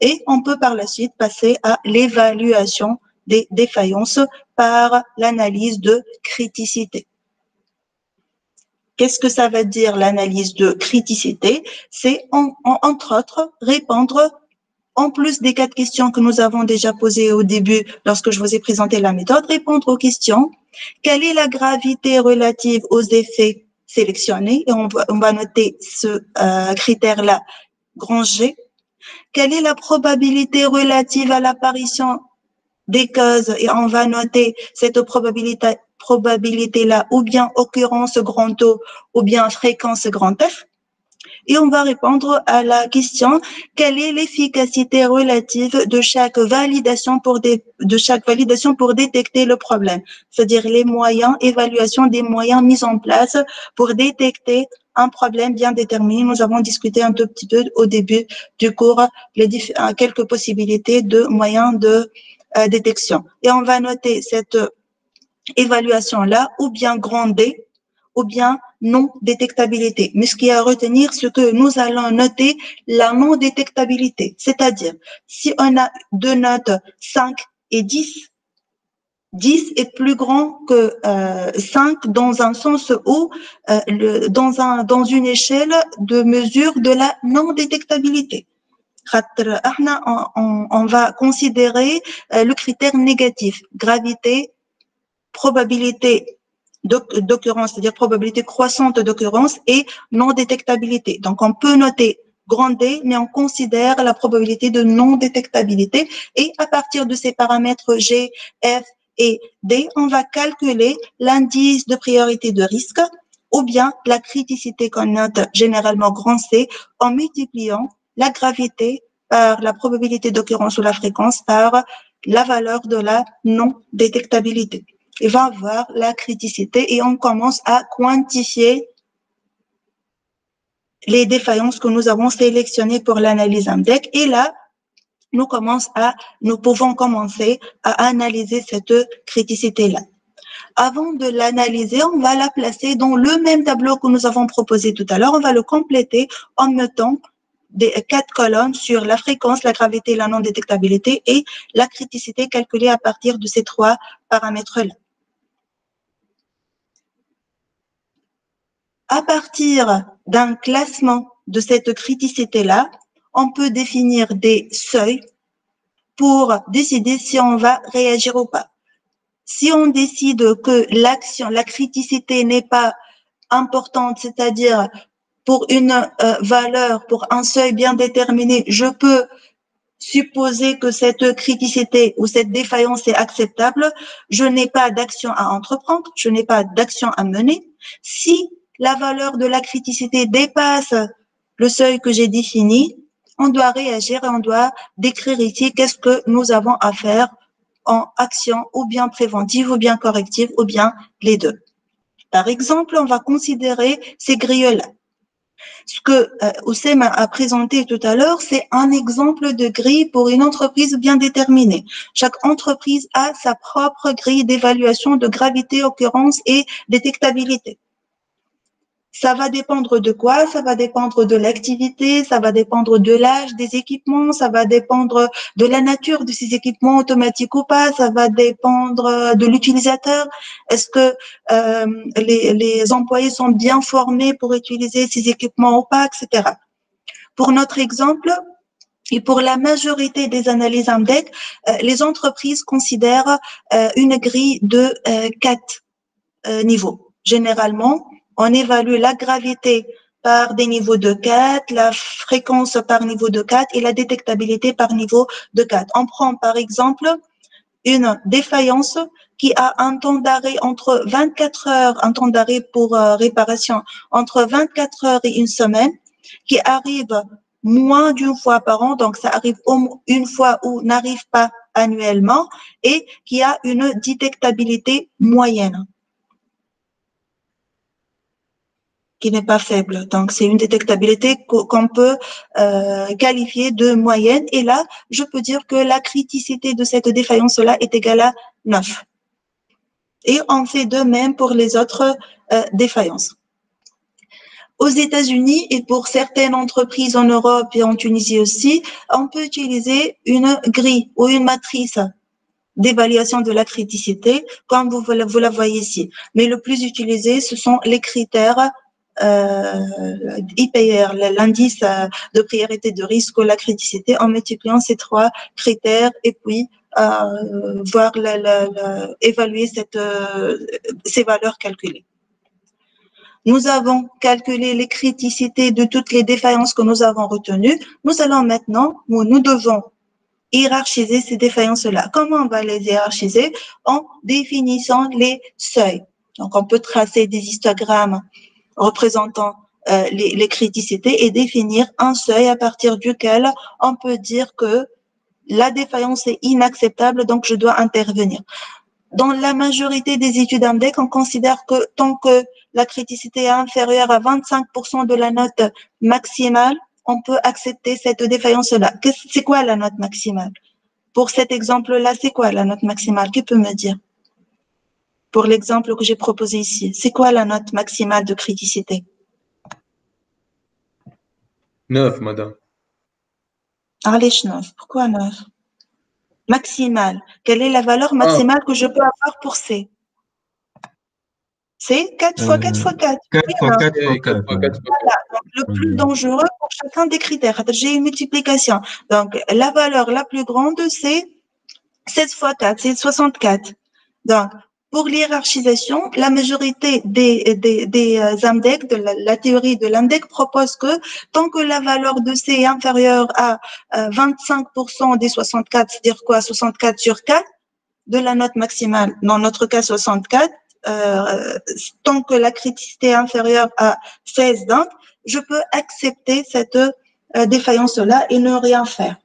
Et on peut par la suite passer à l'évaluation des défaillances par l'analyse de criticité. Qu'est-ce que ça veut dire l'analyse de criticité? C'est entre autres répondre, en plus des 4 questions que nous avons déjà posées au début lorsque je vous ai présenté la méthode, répondre aux questions. Quelle est la gravité relative aux effets sélectionnés? Et on va noter ce critère-là, grand G. Quelle est la probabilité relative à l'apparition des causes et on va noter cette probabilité-là ou bien occurrence grand O ou bien fréquence grand F. Et on va répondre à la question quelle est l'efficacité relative de chaque validation pour détecter le problème, c'est-à-dire les moyens, évaluation des moyens mis en place pour détecter un problème bien déterminé. Nous avons discuté un tout petit peu au début du cours quelques possibilités de moyens de détection. Et on va noter cette évaluation-là ou bien grand D ou bien non-détectabilité. Mais ce qu'il y a à retenir, c'est que nous allons noter la non-détectabilité. C'est-à-dire, si on a deux notes 5 et 10, 10 est plus grand que 5 dans un sens où, dans une échelle de mesure de la non-détectabilité. On va considérer le critère négatif, gravité, probabilité d'occurrence, c'est-à-dire probabilité croissante d'occurrence et non-détectabilité. Donc, on peut noter grand D, mais on considère la probabilité de non-détectabilité et à partir de ces paramètres G, F et D, on va calculer l'indice de priorité de risque ou bien la criticité qu'on note généralement grand C en multipliant la gravité par la probabilité d'occurrence ou la fréquence par la valeur de la non-détectabilité. Il va avoir la criticité et on commence à quantifier les défaillances que nous avons sélectionnées pour l'analyse AMDEC. Et là, nous pouvons commencer à analyser cette criticité-là. Avant de l'analyser, on va la placer dans le même tableau que nous avons proposé tout à l'heure. On va le compléter en mettant des 4 colonnes sur la fréquence, la gravité, la non-détectabilité et la criticité calculée à partir de ces 3 paramètres-là. À partir d'un classement de cette criticité-là, on peut définir des seuils pour décider si on va réagir ou pas. Si on décide que la criticité n'est pas importante, c'est-à-dire pour une valeur, pour un seuil bien déterminé, je peux supposer que cette criticité ou cette défaillance est acceptable, je n'ai pas d'action à entreprendre, je n'ai pas d'action à mener. Si la valeur de la criticité dépasse le seuil que j'ai défini, on doit réagir et on doit décrire ici qu'est-ce que nous avons à faire en action ou bien préventive ou bien corrective ou bien les deux. Par exemple, on va considérer ces grilles-là. Ce que Oussem a présenté tout à l'heure, c'est un exemple de grille pour une entreprise bien déterminée. Chaque entreprise a sa propre grille d'évaluation de gravité, occurrence et détectabilité. Ça va dépendre de quoi? Ça va dépendre de l'activité, ça va dépendre de l'âge des équipements, ça va dépendre de la nature de ces équipements automatiques ou pas, ça va dépendre de l'utilisateur. Est-ce que les employés sont bien formés pour utiliser ces équipements ou pas, etc. Pour notre exemple, et pour la majorité des analyses AMDEC, les entreprises considèrent une grille de 4 niveaux. Généralement, on évalue la gravité par des niveaux de 4, la fréquence par niveau de 4 et la détectabilité par niveau de 4. On prend par exemple une défaillance qui a un temps d'arrêt entre 24 heures, un temps d'arrêt pour réparation entre 24 heures et une semaine, qui arrive moins d'une fois par an, donc ça arrive une fois ou n'arrive pas annuellement, et qui a une détectabilité moyenne, qui n'est pas faible. Donc, c'est une détectabilité qu'on peut qualifier de moyenne. Et là, je peux dire que la criticité de cette défaillance-là est égale à 9. Et on fait de même pour les autres défaillances. Aux États-Unis et pour certaines entreprises en Europe et en Tunisie aussi, on peut utiliser une grille ou une matrice d'évaluation de la criticité, comme vous la voyez ici. Mais le plus utilisé, ce sont les critères IPR, l'indice de priorité de risque ou la criticité, en multipliant ces 3 critères et puis voir évaluer ces valeurs calculées. Nous avons calculé les criticités de toutes les défaillances que nous avons retenues. Nous allons maintenant, ou nous devons hiérarchiser ces défaillances-là. Comment on va les hiérarchiser? En définissant les seuils. Donc, on peut tracer des histogrammes représentant les criticités et définir un seuil à partir duquel on peut dire que la défaillance est inacceptable, donc je dois intervenir. Dans la majorité des études INDEC, on considère que tant que la criticité est inférieure à 25% de la note maximale, on peut accepter cette défaillance-là. C'est quoi la note maximale? Pour cet exemple-là, c'est quoi la note maximale? Qui peut me dire? Pour l'exemple que j'ai proposé ici, c'est quoi la note maximale de criticité? 9, madame. Allez, 9. Pourquoi 9? Maximale. Quelle est la valeur maximale que je peux avoir pour C? C'est 4 fois 4 fois 4. 4 fois 4 fois 4. Voilà. Donc, le plus dangereux pour chacun des critères. J'ai une multiplication. Donc, la valeur la plus grande, c'est 16 fois 4, c'est 64. Donc, pour l'hiérarchisation, la majorité des INDEC, de la théorie de l'INDEC propose que tant que la valeur de C est inférieure à 25% des 64, c'est-à-dire quoi, 64 sur 4, de la note maximale, dans notre cas 64, tant que la criticité est inférieure à 16, donc, je peux accepter cette défaillance-là et ne rien faire.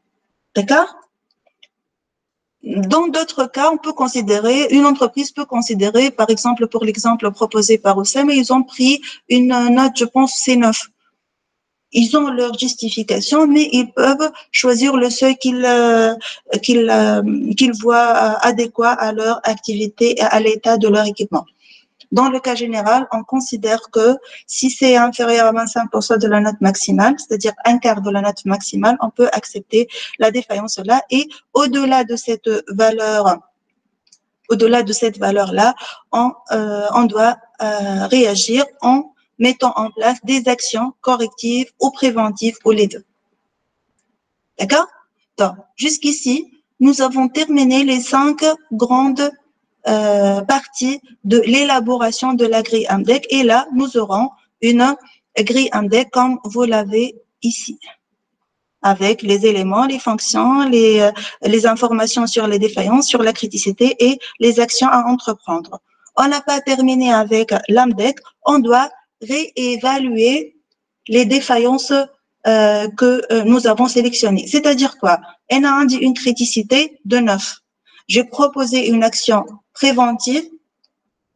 D'accord? Dans d'autres cas, on peut considérer, une entreprise peut considérer, par exemple, pour l'exemple proposé par Oussem, ils ont pris une note, je pense, C9. Ils ont leur justification, mais ils peuvent choisir le seuil qu'ils voient adéquat à leur activité et à l'état de leur équipement. Dans le cas général, on considère que si c'est inférieur à 25% de la note maximale, c'est-à-dire un quart de la note maximale, on peut accepter la défaillance là. Et au-delà de cette valeur, là, on doit réagir en mettant en place des actions correctives ou préventives ou les deux. D'accord? Donc, jusqu'ici, nous avons terminé les 5 grandes partie de l'élaboration de la grille INDEC et là, nous aurons une grille INDEC comme vous l'avez ici, avec les éléments, les fonctions, les informations sur les défaillances, sur la criticité et les actions à entreprendre. On n'a pas terminé avec l'INDEC, on doit réévaluer les défaillances que nous avons sélectionnées. C'est-à-dire quoi? On a dit une criticité de 9. J'ai proposé une action préventive.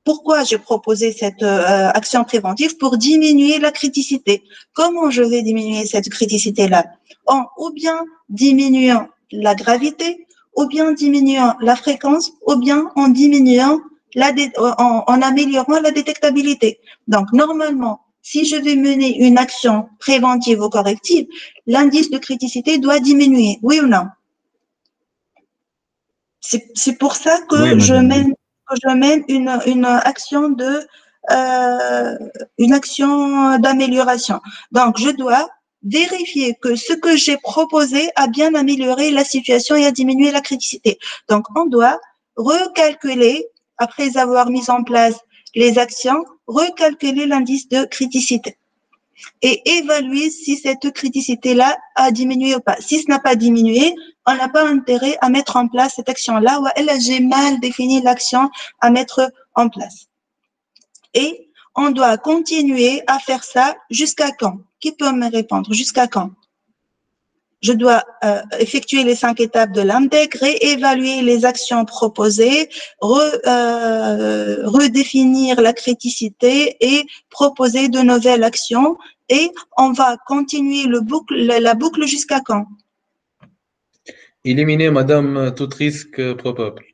Pourquoi j'ai proposé cette action préventive? Pour diminuer la criticité. Comment je vais diminuer cette criticité-là? Ou bien diminuant la gravité, ou bien diminuant la fréquence, ou bien en diminuant en améliorant la détectabilité. Donc, normalement, si je vais mener une action préventive ou corrective, l'indice de criticité doit diminuer, oui ou non? C'est pour ça que oui, je mène une action d'amélioration. Donc, je dois vérifier que ce que j'ai proposé a bien amélioré la situation et a diminué la criticité. Donc, on doit recalculer, après avoir mis en place les actions, recalculer l'indice de criticité et évaluer si cette criticité-là a diminué ou pas. Si ce n'a pas diminué, on n'a pas intérêt à mettre en place cette action-là, ou elle, j'ai mal défini l'action à mettre en place. Et on doit continuer à faire ça jusqu'à quand? Qui peut me répondre? Jusqu'à quand? Je dois effectuer les 5 étapes de l'INDEC, réévaluer les actions proposées, redéfinir la criticité et proposer de nouvelles actions. Et on va continuer la boucle jusqu'à quand? Éliminer, madame, tout risque probable.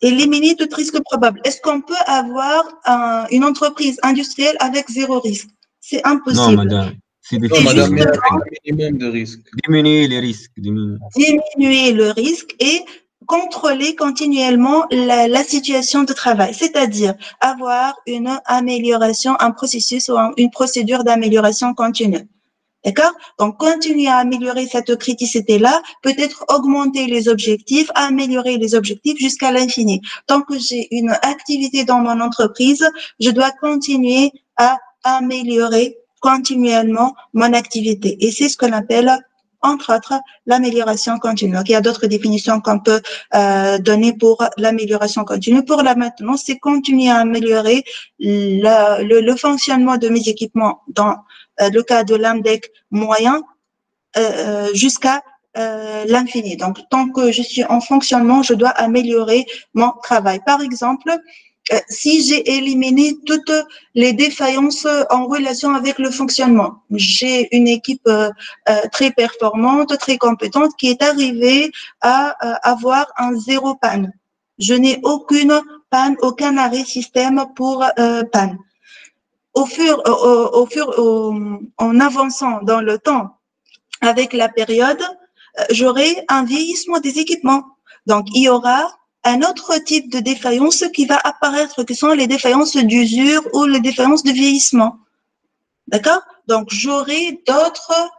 Éliminer tout risque probable. Est-ce qu'on peut avoir une entreprise industrielle avec 0 risque? C'est impossible. Non, madame. Non, madame, mais avec un minimum de risque. Diminuer les risques. Diminuer le risque et contrôler continuellement la situation de travail, c'est-à-dire avoir une amélioration, un processus ou une procédure d'amélioration continue. D'accord? Donc, continuer à améliorer cette criticité-là, peut-être augmenter les objectifs, améliorer les objectifs jusqu'à l'infini. Tant que j'ai une activité dans mon entreprise, je dois continuer à améliorer continuellement mon activité. Et c'est ce qu'on appelle entre autres, l'amélioration continue. Donc, il y a d'autres définitions qu'on peut donner pour l'amélioration continue. Pour la maintenance, c'est continuer à améliorer le fonctionnement de mes équipements dans le cas de l'AMDEC moyen jusqu'à l'infini. Donc, tant que je suis en fonctionnement, je dois améliorer mon travail. Par exemple, si j'ai éliminé toutes les défaillances en relation avec le fonctionnement, j'ai une équipe très performante, très compétente qui est arrivée à avoir un zéro panne. Je n'ai aucune panne, aucun arrêt système pour panne. En avançant dans le temps, avec la période, j'aurai un vieillissement des équipements. Donc, il y aura un autre type de défaillance qui va apparaître, qui sont les défaillances d'usure ou les défaillances de vieillissement. D'accord? Donc, j'aurai d'autres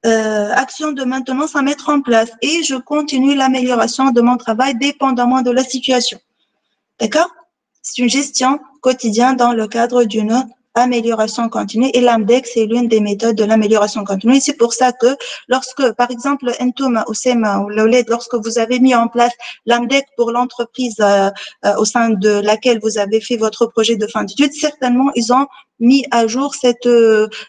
actions de maintenance à mettre en place et je continue l'amélioration de mon travail dépendamment de la situation. D'accord? C'est une gestion quotidienne dans le cadre d'une amélioration continue et l'AMDEC, c'est l'une des méthodes de l'amélioration continue. Et c'est pour ça que lorsque, par exemple, Entoum, Oussema ou Laouled, lorsque vous avez mis en place l'AMDEC pour l'entreprise au sein de laquelle vous avez fait votre projet de fin d'études, certainement, ils ont mis à jour cette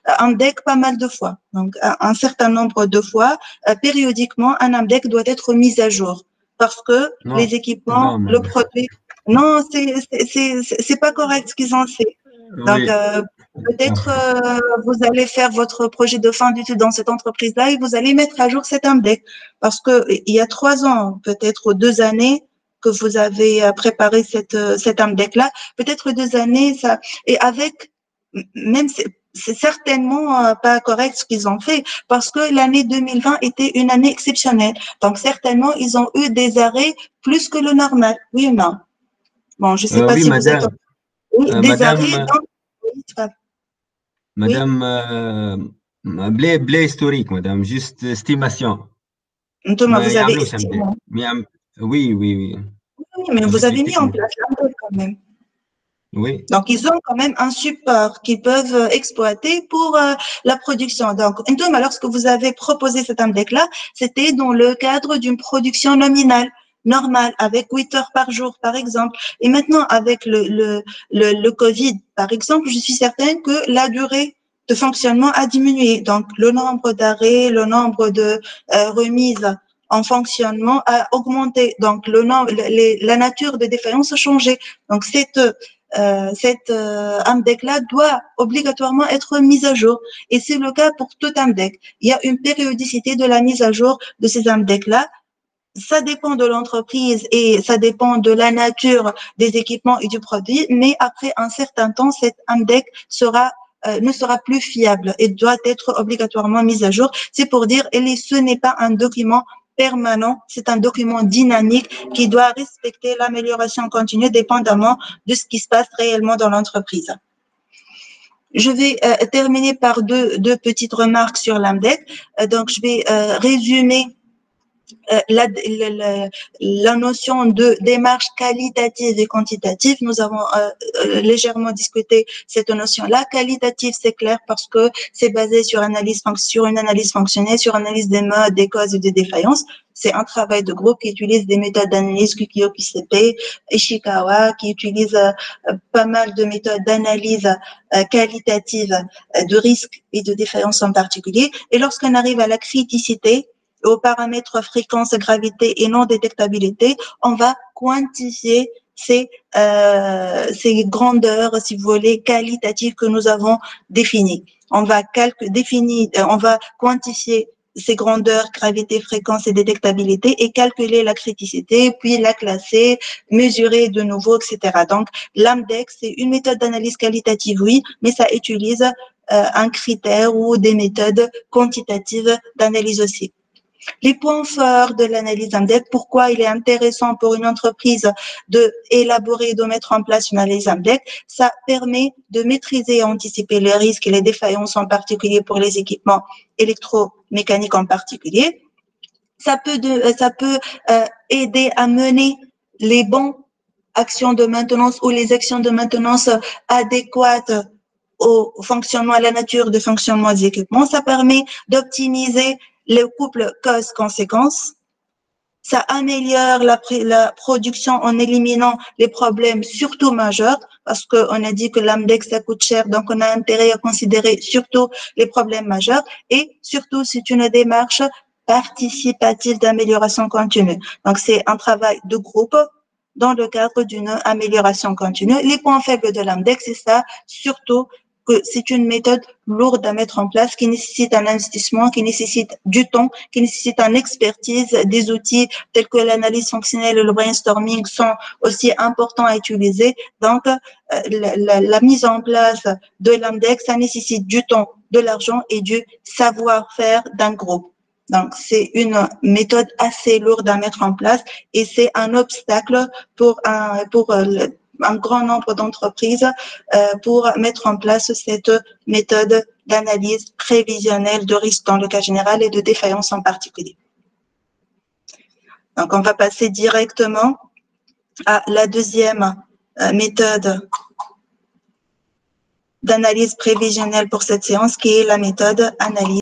AMDEC pas mal de fois. Donc, un certain nombre de fois, périodiquement, un AMDEC doit être mis à jour parce que les équipements, le produit… Non, c'est pas correct ce qu'ils ont fait. Donc, peut-être vous allez faire votre projet de fin d'études dans cette entreprise-là et vous allez mettre à jour cet AMDEC. Parce que il y a 3 ans, peut-être 2 années que vous avez préparé cet AMDEC-là, peut-être 2 années, ça, et avec, même c'est certainement pas correct ce qu'ils ont fait parce que l'année 2020 était une année exceptionnelle. Donc, certainement, ils ont eu des arrêts plus que le normal. Oui ou non? Bon, je ne sais pas oui, si madame, vous êtes… Oui, des arrêts dans… madame, بلا historique, madame, juste estimation. Thomas, vous avez… Oui, oui, oui. Oui, mais vous avez mis en place l'AMDEC quand même. Oui. Donc, ils ont quand même un support qu'ils peuvent exploiter pour la production. Donc, Thomas, lorsque vous avez proposé cet AMDEC-là, c'était dans le cadre d'une production nominale. Normal, avec 8 heures par jour, par exemple. Et maintenant, avec le Covid, par exemple, je suis certaine que la durée de fonctionnement a diminué. Donc, le nombre d'arrêts, le nombre de remises en fonctionnement a augmenté. Donc, la nature des défaillances a changé. Donc, cette AMDEC-là doit obligatoirement être mise à jour. Et c'est le cas pour tout AMDEC. Il y a une périodicité de la mise à jour de ces AMDEC-là. Ça dépend de l'entreprise et ça dépend de la nature des équipements et du produit, mais après un certain temps, cette AMDEC ne sera plus fiable et doit être obligatoirement mise à jour. C'est pour dire, ce n'est pas un document permanent, c'est un document dynamique qui doit respecter l'amélioration continue dépendamment de ce qui se passe réellement dans l'entreprise. Je vais terminer par deux petites remarques sur l'AMDEC. Donc, je vais résumer la notion de démarche qualitative et quantitative. Nous avons légèrement discuté cette notion-là. Qualitative, c'est clair parce que c'est basé sur une analyse fonctionnelle, sur analyse des modes, des causes et des défaillances. C'est un travail de groupe qui utilise des méthodes d'analyse Kukiyo-Kisepe, Ishikawa, qui utilise pas mal de méthodes d'analyse qualitative de risques et de défaillances en particulier. Et lorsqu'on arrive à la criticité, aux paramètres fréquence, gravité et non détectabilité, on va quantifier ces grandeurs, si vous voulez, qualitatives que nous avons définies. On va quantifier ces grandeurs, gravité, fréquence et détectabilité et calculer la criticité, puis la classer, mesurer de nouveau, etc. Donc, l'AMDEC, c'est une méthode d'analyse qualitative, oui, mais ça utilise un critère ou des méthodes quantitatives d'analyse aussi. Les points forts de l'analyse AMDEC, pourquoi il est intéressant pour une entreprise de élaborer et de mettre en place une analyse AMDEC, ça permet de maîtriser et anticiper les risques et les défaillances en particulier pour les équipements électromécaniques en particulier. Ça peut aider à mener les bonnes actions de maintenance ou les actions de maintenance adéquates au fonctionnement, à la nature de fonctionnement des équipements. Ça permet d'optimiser les couples cause-conséquence. Ça améliore la production en éliminant les problèmes surtout majeurs, parce qu'on a dit que l'AMDEX, ça coûte cher, donc on a intérêt à considérer surtout les problèmes majeurs. Et surtout, c'est une démarche participative d'amélioration continue. Donc, c'est un travail de groupe dans le cadre d'une amélioration continue. Les points faibles de l'AMDEX, c'est ça, surtout que c'est une méthode lourde à mettre en place, qui nécessite un investissement, qui nécessite du temps, qui nécessite une expertise. Des outils tels que l'analyse fonctionnelle et le brainstorming sont aussi importants à utiliser. Donc, la mise en place de l'AMDEX, ça nécessite du temps, de l'argent et du savoir-faire d'un groupe. Donc, c'est une méthode assez lourde à mettre en place et c'est un obstacle pour un grand nombre d'entreprises pour mettre en place cette méthode d'analyse prévisionnelle de risque dans le cas général et de défaillance en particulier. Donc, on va passer directement à la deuxième méthode d'analyse prévisionnelle pour cette séance, qui est la méthode analyse